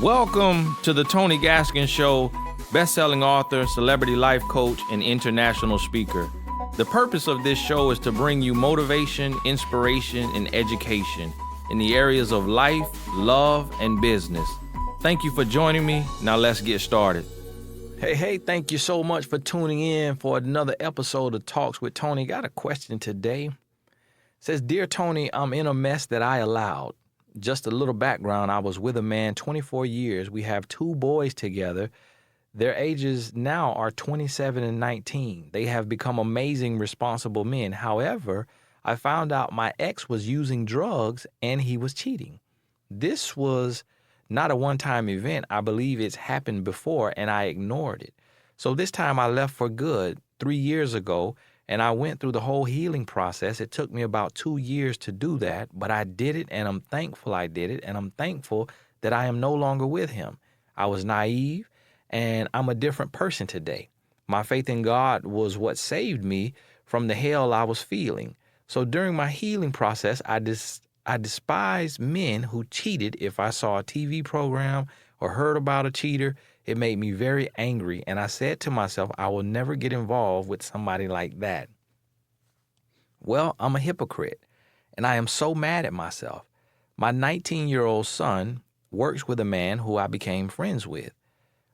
Welcome to the Tony Gaskin Show, best-selling author, celebrity life coach, and international speaker. The purpose of this show is to bring you motivation, inspiration, and education in the areas of life, love, and business. Thank you for joining me. Now let's get started. Hey, thank you so much for tuning in for another episode of Talks with Tony. Got a question today. It says, Dear Tony, I'm in a mess that I allowed. Just a little background, I was with a man 24 years. We have 2 boys together. Their ages now are 27 and 19. They have become amazing, responsible men. However, I found out my ex was using drugs and he was cheating. This was not a one-time event. I believe it's happened before and I ignored it. So this time I left for good 3 years ago. And I went through the whole healing process. It took me about 2 years to do that, but I did it, and I'm thankful I did it, and I'm thankful that I am no longer with him. I was naive, and I'm a different person today. My faith in God was what saved me from the hell I was feeling. So during my healing process, I despised men who cheated. If I saw a TV program or heard about a cheater, it made me very angry, and I said to myself, I will never get involved with somebody like that. Well, I'm a hypocrite, and I am so mad at myself. My 19-year-old son works with a man who I became friends with.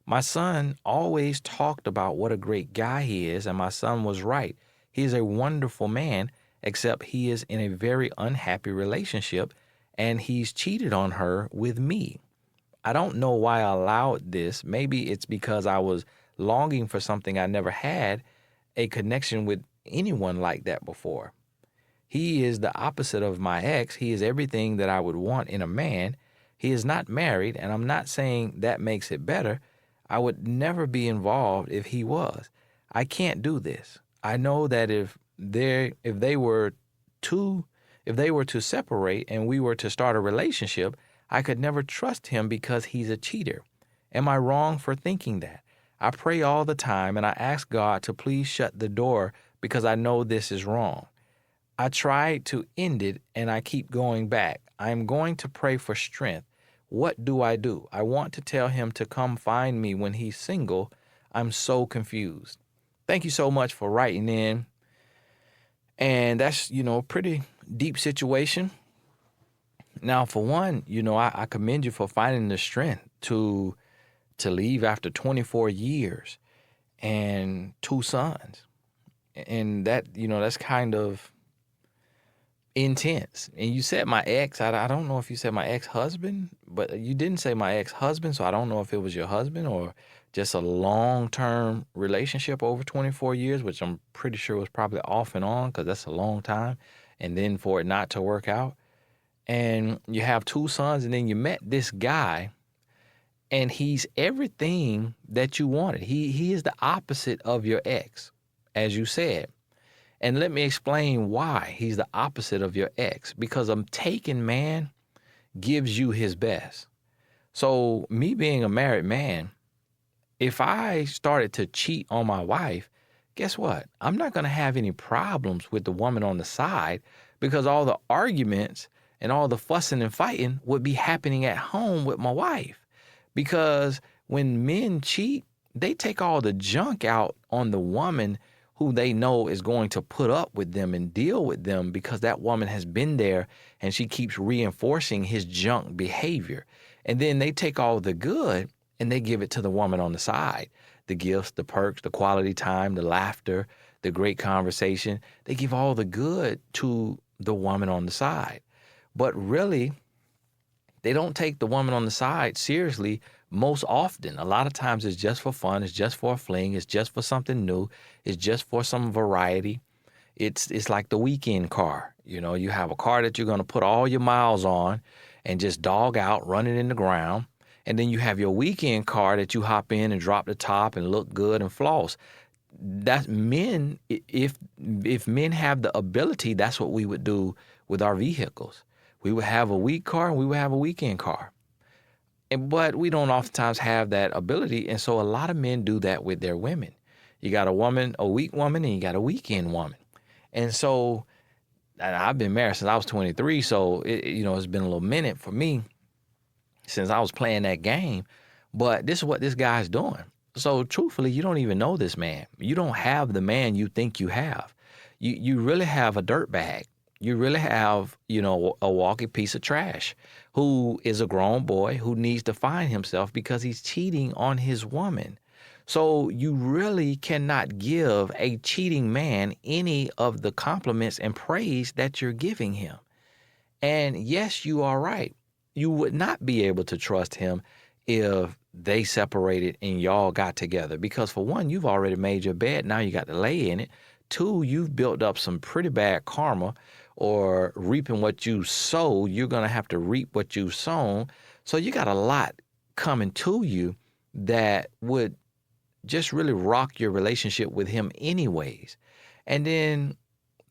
My son always talked about what a great guy he is, and my son was right. He is a wonderful man, except he is in a very unhappy relationship, and he's cheated on her with me. I don't know why I allowed this. Maybe it's because I was longing for something I never had, a connection with anyone like that before. He is the opposite of my ex. He is everything that I would want in a man. He is not married, and I'm not saying that makes it better. I would never be involved if he was. I can't do this. I know that if they were to separate and we were to start a relationship, I could never trust him because he's a cheater. Am I wrong for thinking that? I pray all the time and I ask God to please shut the door because I know this is wrong. I tried to end it and I keep going back. I am going to pray for strength. What do? I want to tell him to come find me when he's single. I'm so confused. Thank you so much for writing in. And that's, a pretty deep situation. Now, for one, I commend you for finding the strength to leave after 24 years and 2 sons. And that, that's kind of intense. And you said my ex. I don't know if you said my ex-husband, but you didn't say my ex-husband, so I don't know if it was your husband or just a long-term relationship over 24 years, which I'm pretty sure was probably off and on because that's a long time, and then for it not to work out. And you have 2 sons, and then you met this guy, and he's everything that you wanted. He is the opposite of your ex, as you said. And let me explain why he's the opposite of your ex. Because a taken man gives you his best. So me being a married man, if I started to cheat on my wife, guess what? I'm not going to have any problems with the woman on the side because all the arguments and all the fussing and fighting would be happening at home with my wife. Because when men cheat, they take all the junk out on the woman who they know is going to put up with them and deal with them because that woman has been there and she keeps reinforcing his junk behavior. And then they take all the good and they give it to the woman on the side. The gifts, the perks, the quality time, the laughter, the great conversation. They give all the good to the woman on the side. But really, they don't take the woman on the side seriously most often. A lot of times it's just for fun. It's just for a fling. It's just for something new. It's just for some variety. It's like the weekend car. You have a car that you're going to put all your miles on and just dog out, run it in the ground. And then you have your weekend car that you hop in and drop the top and look good and floss. That's men. If men have the ability, that's what we would do with our vehicles. We would have a week car and we would have a weekend car. But we don't oftentimes have that ability. And so a lot of men do that with their women. You got a week woman, and you got a weekend woman. And so I've been married since I was 23. So, it's been a little minute for me since I was playing that game. But this is what this guy's doing. So truthfully, you don't even know this man. You don't have the man you think you have. You really have a dirt bag. You really have, a walking piece of trash who is a grown boy who needs to find himself because he's cheating on his woman. So you really cannot give a cheating man any of the compliments and praise that you're giving him. And yes, you are right. You would not be able to trust him if they separated and y'all got together. Because for one, you've already made your bed. Now you got to lay in it. Two, you've built up some pretty bad karma, or reaping what you sow. You're going to have to reap what you've sown. So you got a lot coming to you that would just really rock your relationship with him anyways. And then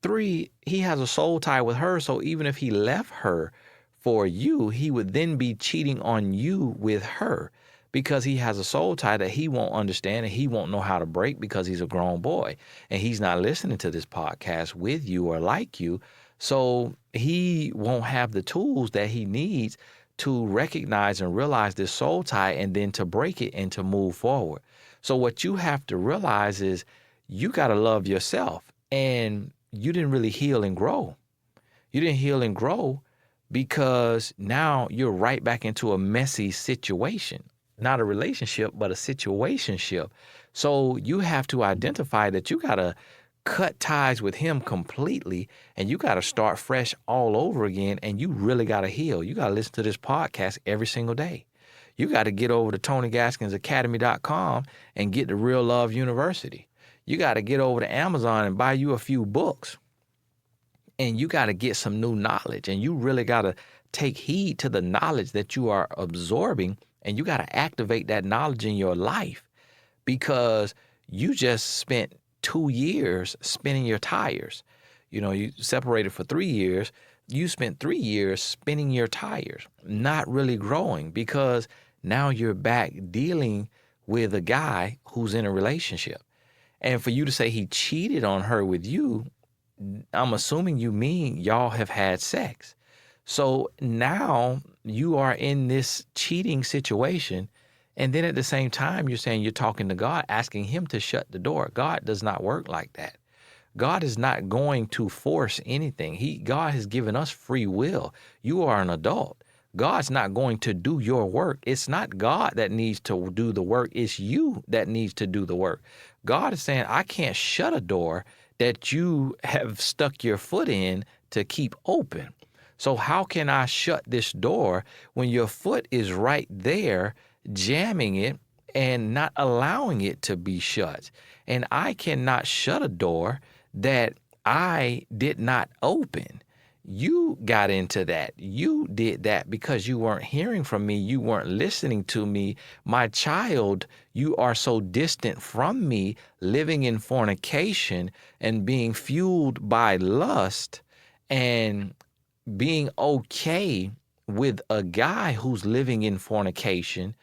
three, he has a soul tie with her. So even if he left her for you, he would then be cheating on you with her, because he has a soul tie that he won't understand and he won't know how to break because he's a grown boy and he's not listening to this podcast with you or like you. So he won't have the tools that he needs to recognize and realize this soul tie and then to break it and to move forward. So what you have to realize is you got to love yourself, and you didn't really heal and grow. You didn't heal and grow because now you're right back into a messy situation. Not a relationship, but a situationship. So you have to identify that you got to cut ties with him completely, and you got to start fresh all over again, and you really got to heal. You got to listen to this podcast every single day. You got to get over to TonyGaskinsAcademy.com and get the Real Love University. You got to get over to Amazon and buy you a few books, and you got to get some new knowledge, and you really got to take heed to the knowledge that you are absorbing. And you got to activate that knowledge in your life, because you just spent 2 years spinning your tires. You separated for 3 years. You spent 3 years spinning your tires, not really growing, because now you're back dealing with a guy who's in a relationship. And for you to say he cheated on her with you, I'm assuming you mean y'all have had sex. So now you are in this cheating situation. And then at the same time, you're saying you're talking to God, asking him to shut the door. God does not work like that. God is not going to force anything. God has given us free will. You are an adult. God's not going to do your work. It's not God that needs to do the work. It's you that needs to do the work. God is saying, I can't shut a door that you have stuck your foot in to keep open. So how can I shut this door when your foot is right there, jamming it and not allowing it to be shut? And I cannot shut a door that I did not open. You got into that. You did that because you weren't hearing from me. You weren't listening to me. My child, you are so distant from me, living in fornication and being fueled by lust and being okay with a guy who's living in fornication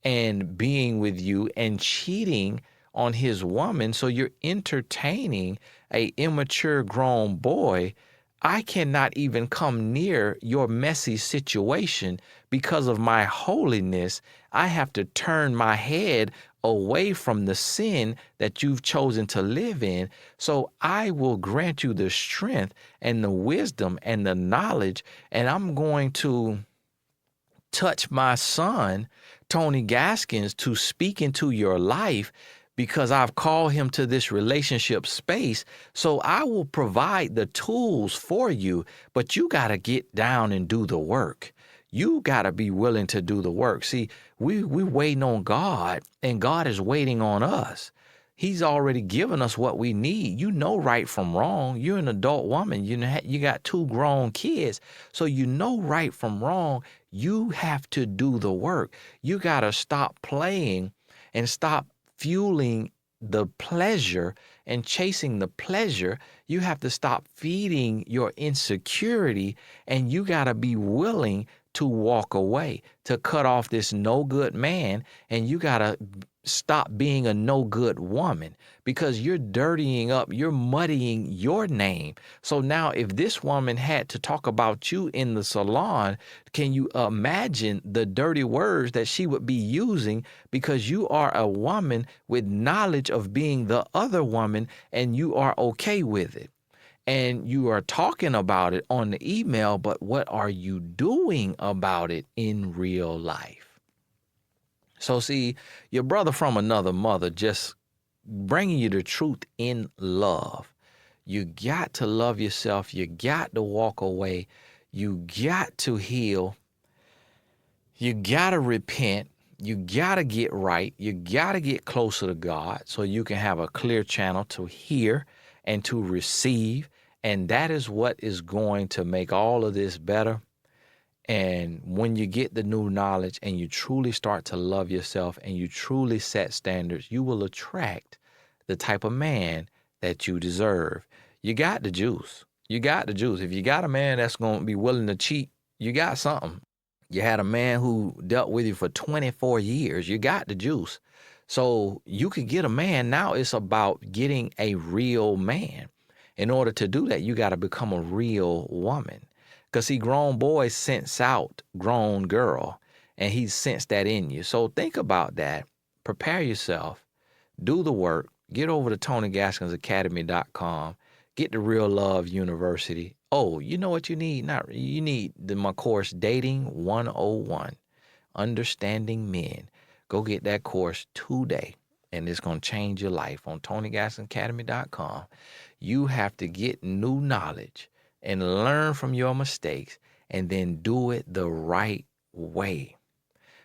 and being with you and cheating on his woman. So you're entertaining a immature grown boy. I cannot even come near your messy situation because of my holiness. I have to turn my head away from the sin that you've chosen to live in. So I will grant you the strength and the wisdom and the knowledge, and I'm going to touch my son, Tony Gaskins, to speak into your life, because I've called him to this relationship space. So I will provide the tools for you, but you got to get down and do the work. You got to be willing to do the work. See, we waiting on God, and God is waiting on us. He's already given us what we need. You know right from wrong. You're an adult woman. You got 2 grown kids. So you know right from wrong. You have to do the work. You got to stop playing and stop fueling the pleasure and chasing the pleasure. You have to stop feeding your insecurity, and you got to be willing to walk away, to cut off this no good man. And you got to stop being a no good woman, because you're dirtying up, you're muddying your name. So now if this woman had to talk about you in the salon, can you imagine the dirty words that she would be using, because you are a woman with knowledge of being the other woman and you are okay with it. And you are talking about it on the email, but what are you doing about it in real life? So see, your brother from another mother just bringing you the truth in love. You got to love yourself. You got to walk away. You got to heal. You got to repent. You got to get right. You got to get closer to God so you can have a clear channel to hear and to receive. And that is what is going to make all of this better. And when you get the new knowledge and you truly start to love yourself and you truly set standards, you will attract the type of man that you deserve. You got the juice. You got the juice. If you got a man that's going to be willing to cheat, you got something. You had a man who dealt with you for 24 years. You got the juice. So you could get a man. Now it's about getting a real man. In order to do that, you got to become a real woman. Because see, grown boys sense out grown girl, and he sensed that in you. So think about that. Prepare yourself. Do the work. Get over to TonyGaskinsAcademy.com. Get the Real Love University. Oh, you know what you need? You need my course, Dating 101, Understanding Men. Go get that course today, and it's going to change your life on TonyGaskinsAcademy.com. You have to get new knowledge and learn from your mistakes, and then do it the right way.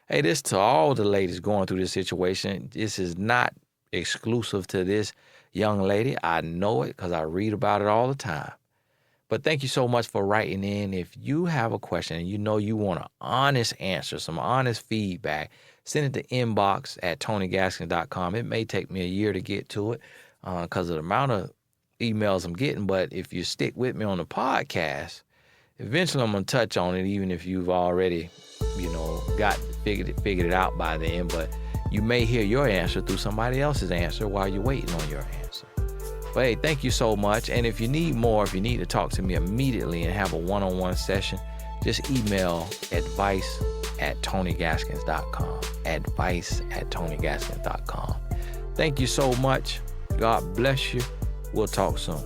Hey, this to all the ladies going through this situation. This is not exclusive to this young lady. I know it because I read about it all the time. But thank you so much for writing in. If you have a question and you know you want an honest answer, some honest feedback, send it to inbox at TonyGaskins.com. It may take me a year to get to it because of the amount of emails I'm getting, but if you stick with me on the podcast, eventually I'm gonna touch on it, even if you've already, figured it out by then. But you may hear your answer through somebody else's answer while you're waiting on your answer. But hey, thank you so much. And if you need more, if you need to talk to me immediately and have a one-on-one session, just email advice@TonyGaskins.com. Advice@TonyGaskins.com. Thank you so much. God bless you. We'll talk soon.